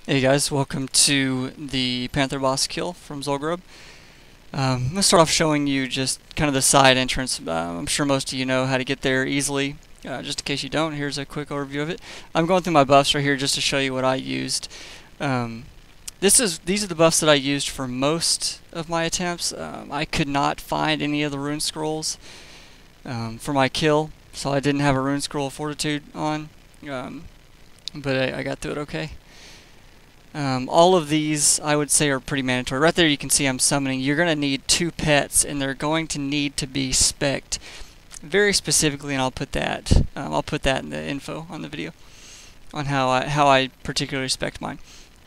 Hey guys, welcome to the Panther boss kill from Zul'gurub. I'm going to start off showing you just kind of the side entrance. I'm sure most of you know how to get there easily. Just in case you don't, here's a quick overview of it. I'm going through my buffs right here just to show you what I used. These are the buffs that I used for most of my attempts. I could not find any of the rune scrolls for my kill, so I didn't have a rune scroll of fortitude on, but I got through it okay. All of these, I would say, are pretty mandatory. Right there you can see I'm summoning. You're going to need 2 pets, and they're going to need to be spec'd very specifically, and I'll put that in the info on the video on how I particularly spec'd mine.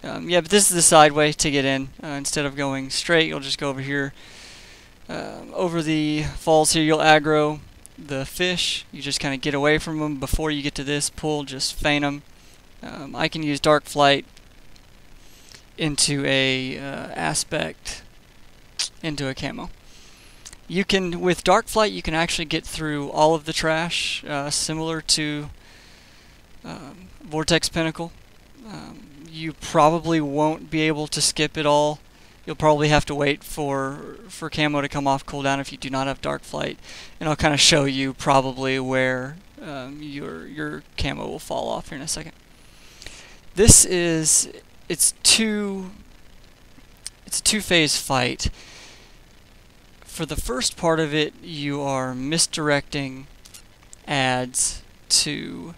Yeah, but this is the side way to get in. Instead of going straight, you'll just go over here. Over the falls here, you'll aggro the fish. You just kind of get away from them before you get to this pull. Just feint them. I can use Dark Flight into a aspect into a camo. You can, with Dark Flight, you can actually get through all of the trash, similar to Vortex Pinnacle. You probably won't be able to skip it all. You'll probably have to wait for camo to come off cooldown if you do not have Dark Flight, and I'll kind of show you probably where your camo will fall off here in a second. This is it's a two-phase fight. For the first part of it, you are misdirecting adds to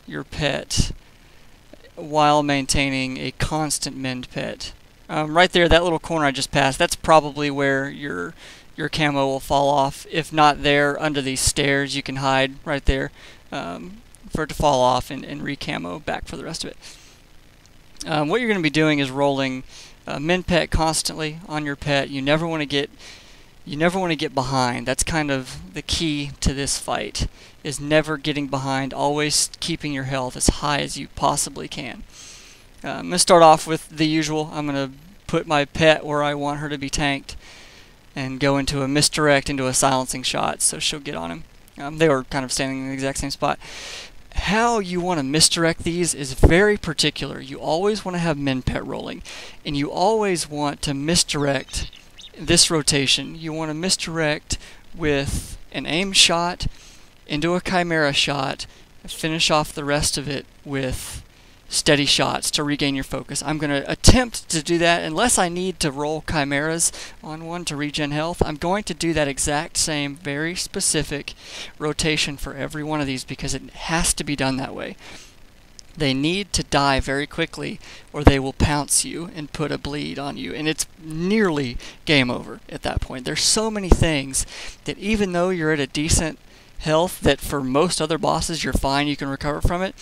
your pet while maintaining a constant mend pet. Right there, that little corner I just passed, that's probably where your camo will fall off. If not there, under these stairs, you can hide right there for it to fall off and re-camo back for the rest of it. What you're going to be doing is rolling mend pet constantly on your pet. You never want to get behind. That's kind of the key to this fight, is never getting behind, always keeping your health as high as you possibly can. I'm going to start off with the usual. I'm going to put my pet where I want her to be tanked and go into a misdirect into a silencing shot, so she'll get on him. They were kind of standing in the exact same spot. How you want to misdirect these is very particular. You always want to have mend pet rolling, and you always want to misdirect this rotation. You want to misdirect with an aim shot into a chimera shot, and finish off the rest of it with steady shots to regain your focus. I'm going to attempt to do that unless I need to roll chimeras on one to regen health. I'm going to do that exact same very specific rotation for every one of these because it has to be done that way. They need to die very quickly or they will pounce you and put a bleed on you, and it's nearly game over at that point. There's so many things that even though you're at a decent health that for most other bosses you're fine, you can recover from it,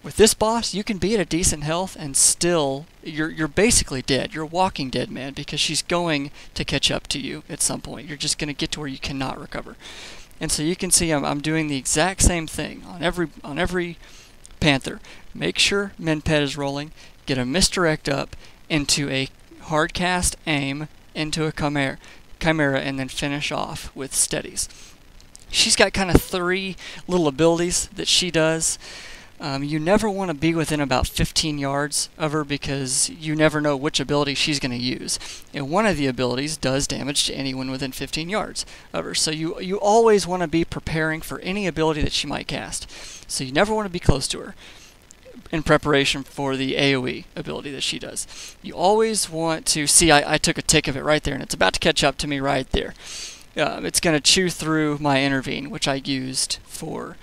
with this boss, you can be at a decent health and still, you're basically dead. You're walking dead, man, because she's going to catch up to you at some point. You're just going to get to where you cannot recover. And so you can see I'm doing the exact same thing on every Panther. Make sure mend pet is rolling, get a misdirect up into a hard cast aim into a chimera, and then finish off with steadies. She's got kind of 3 little abilities that she does. You never want to be within about 15 yards of her because you never know which ability she's going to use. And one of the abilities does damage to anyone within 15 yards of her. So you always want to be preparing for any ability that she might cast. So you never want to be close to her in preparation for the AoE ability that she does. You always want to see, I took a tick of it right there, and it's about to catch up to me right there. It's going to chew through my intervene, which I used for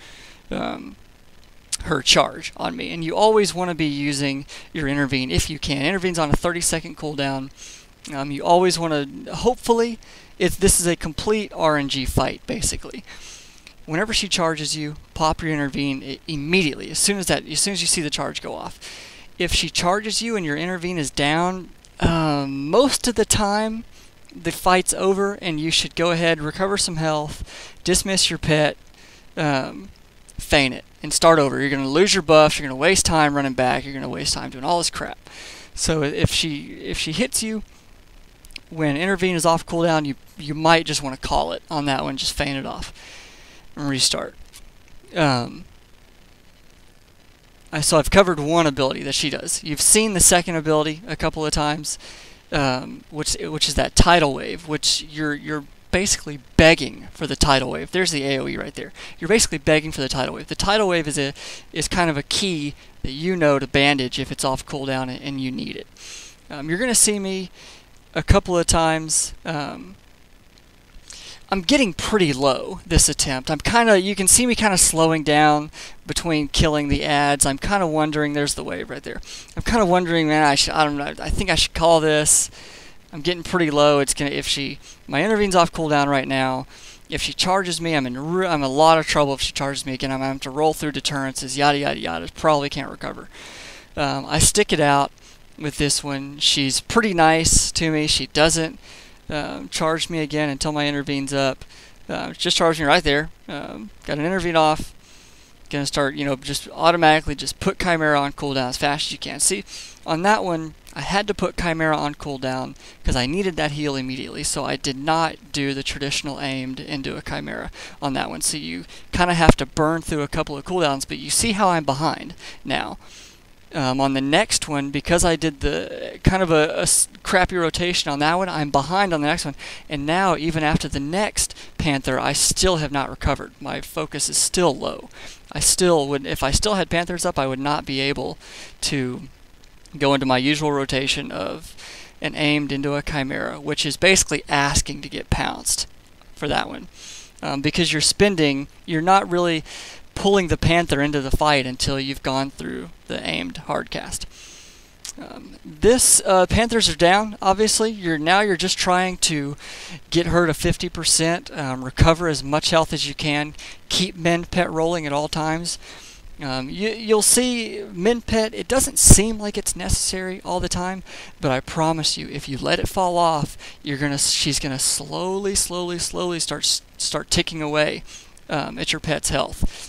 her charge on me, and you always want to be using your intervene if you can. Intervene's on a 30-second cooldown. You always want to, hopefully, this is a complete RNG fight, basically. Whenever she charges you, pop your intervene immediately, as soon as you see the charge go off. If she charges you and your intervene is down, most of the time, the fight's over, and you should go ahead, recover some health, dismiss your pet, feint it, and start over. You're going to lose your buffs, you're going to waste time running back, you're going to waste time doing all this crap. So if she hits you when intervene is off cooldown, you might just want to call it on that one, just feint it off and restart. so I've covered one ability that she does. You've seen the second ability a couple of times, which is that tidal wave, which you're basically begging for the tidal wave. There's the AoE right there. You're basically begging for the tidal wave. The tidal wave is kind of a key that you know to bandage if it's off cooldown and you need it. You're going to see me a couple of times. I'm getting pretty low this attempt. You can see me kind of slowing down between killing the ads. I'm kind of wondering, there's the wave right there. I'm kind of wondering, man, I don't know, I think I should call this. I'm getting pretty low. My intervene's off cooldown right now. If she charges me, I'm in a lot of trouble. If she charges me again, I'm going to have to roll through deterrences, yada yada yada. Probably can't recover. I stick it out with this one. She's pretty nice to me. She doesn't charge me again until my intervene's up. Just charged me right there. Got an intervene off. Gonna start, just automatically just put Chimera on cooldown as fast as you can. See, on that one, I had to put Chimera on cooldown because I needed that heal immediately, so I did not do the traditional aimed into a Chimera on that one. So you kind of have to burn through a couple of cooldowns, but you see how I'm behind now. On the next one, because I did the kind of a crappy rotation on that one, I'm behind on the next one. And now, even after the next Panther, I still have not recovered. My focus is still low. If I still had Panthers up, I would not be able to go into my usual rotation of an aimed into a Chimera, which is basically asking to get pounced for that one. Because you're not really pulling the Panther into the fight until you've gone through the aimed hardcast. Panthers are down, obviously. You're just trying to get her to 50%, recover as much health as you can, keep Mend Pet rolling at all times. You'll see Mend Pet, it doesn't seem like it's necessary all the time, but I promise you, if you let it fall off, she's gonna slowly start ticking away at your pet's health.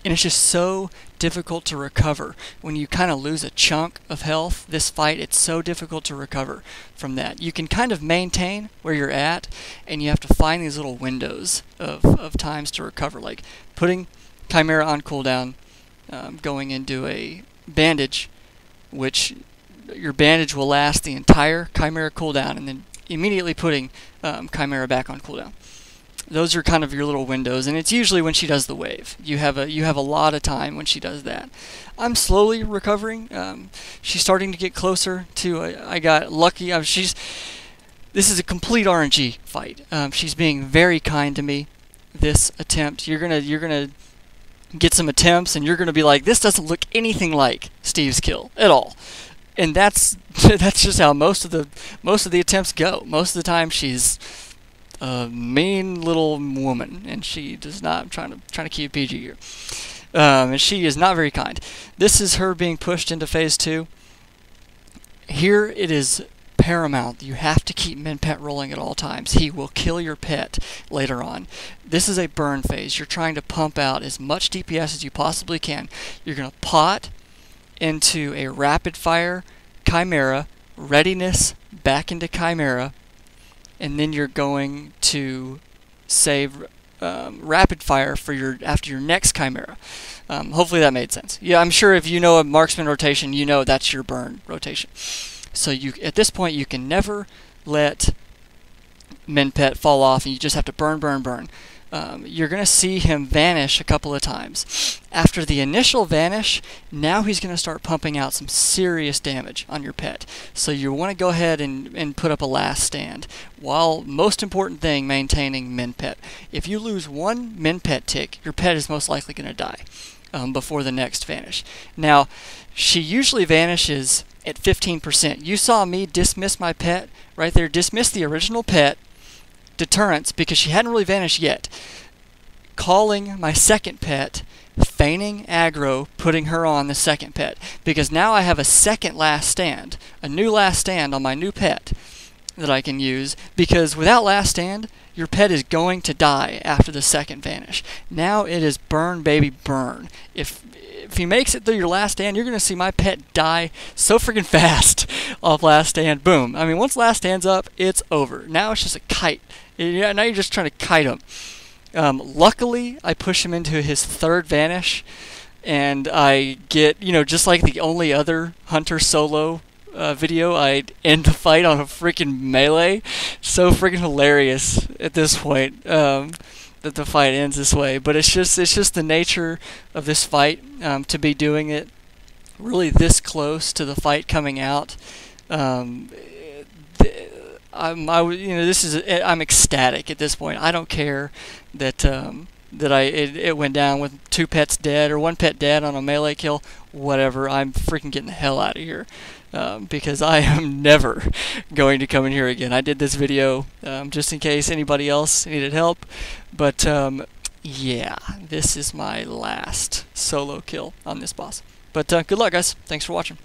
And it's just so difficult to recover. When you kind of lose a chunk of health this fight, it's so difficult to recover from that. You can kind of maintain where you're at, and you have to find these little windows of times to recover, like putting Chimera on cooldown, going into a bandage, which your bandage will last the entire Chimera cooldown, and then immediately putting Chimera back on cooldown. Those are kind of your little windows, and it's usually when she does the wave. You have a lot of time when she does that. I'm slowly recovering. She's starting to get closer to. I got lucky. This is a complete RNG fight. She's being very kind to me. This attempt, you're gonna get some attempts, and you're gonna be like, this doesn't look anything like Steve's kill at all. And that's just how most of the attempts go. Most of the time, she's a mean little woman, and she does not. I'm trying to keep PG here, and she is not very kind. This is her being pushed into phase 2. Here it is paramount. You have to keep Mend Pet rolling at all times. He will kill your pet later on. This is a burn phase. You're trying to pump out as much DPS as you possibly can. You're going to pot into a rapid fire Chimera, readiness back into Chimera, and then you're going to save rapid fire for after your next Chimera. Hopefully that made sense. Yeah, I'm sure if you know a marksman rotation, you know that's your burn rotation. So at this point, you can never let Mend Pet fall off, and you just have to burn. You're going to see him vanish a couple of times. After the initial vanish, now he's going to start pumping out some serious damage on your pet. So you want to go ahead and put up a last stand. While most important thing, maintaining Mend Pet. If you lose one Mend Pet tick, your pet is most likely going to die before the next vanish. Now, she usually vanishes at 15%. You saw me dismiss my pet right there, dismiss the original pet, deterrence, because she hadn't really vanished yet. Calling my second pet, feigning aggro, putting her on the second pet, because now I have a second last stand, a new last stand on my new pet that I can use, because without last stand, your pet is going to die after the second vanish. Now it is burn, baby, burn. If he makes it through your last stand, you're going to see my pet die so freaking fast off last stand. Boom. I mean, once last stand's up, it's over. Now it's just a kite. Now you're just trying to kite him. Luckily, I push him into his third vanish, and I get, just like the only other hunter solo video, I'd end the fight on a freaking melee. So freaking hilarious at this point that the fight ends this way. But it's just the nature of this fight, to be doing it really this close to the fight coming out. I'm ecstatic at this point. I don't care that it went down with 2 pets dead or 1 pet dead on a melee kill. Whatever. I'm freaking getting the hell out of here, because I am never going to come in here again. I did this video just in case anybody else needed help, but yeah, this is my last solo kill on this boss. But good luck, guys. Thanks for watching.